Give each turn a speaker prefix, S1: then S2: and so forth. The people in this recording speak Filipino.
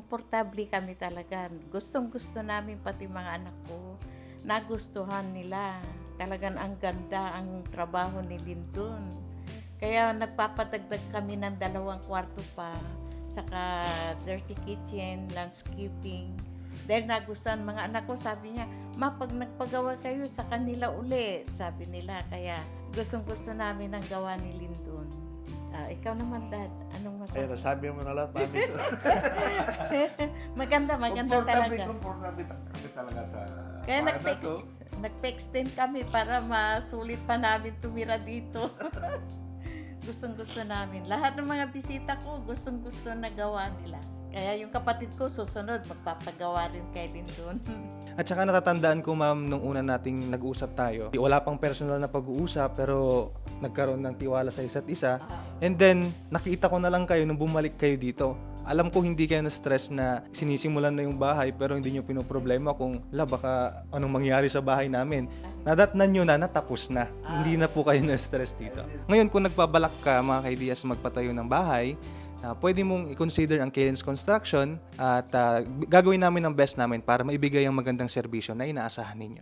S1: komportable kami talaga. Gustong-gusto namin, pati mga anak ko, nagustuhan nila. Talagang ang ganda ang trabaho ni Lindon. Kaya nagpapadagdag kami ng 2 kwarto pa, tsaka dirty kitchen, landscaping. Dahil nagustuhan mga anak ko, sabi niya, "Ma, pag nagpagawa kayo sa kanila uli," sabi nila. Kaya gustong-gusto namin ang gawa ni Lindon. Ikaw naman, Dad, anong
S2: Ayun,
S1: masabi?
S2: nasabi mo na lahat, Mami.
S1: Maganda talaga.
S2: Komportable kami talaga sa
S1: Kaya
S2: bahay na to.
S1: nag-extend kami para masulit pa namin tumira dito. Gustong-gusto namin. Lahat ng mga bisita ko, gustong-gusto na gawa nila. Kaya yung kapatid ko, susunod, magpapagawa rin kay Lindon.
S3: At saka natatandaan ko, ma'am, nung una nating nag-usap tayo, wala pang personal na pag-uusap pero nagkaroon ng tiwala sa isa't isa. And then, nakita ko na lang kayo nung bumalik kayo dito. Alam ko hindi kayo na-stress na sinisimulan na yung bahay pero hindi nyo pinoproblema kung baka anong mangyari sa bahay namin. Nadatnan nyo na natapos na. Hindi na po kayo na-stress dito. Ngayon, kung nagbabalak ka, mga kaidiyas, magpatayo ng bahay, pwede mong i-consider ang Cadence Construction at gagawin namin ang best namin para maibigay ang magandang serbisyo na inaasahan ninyo.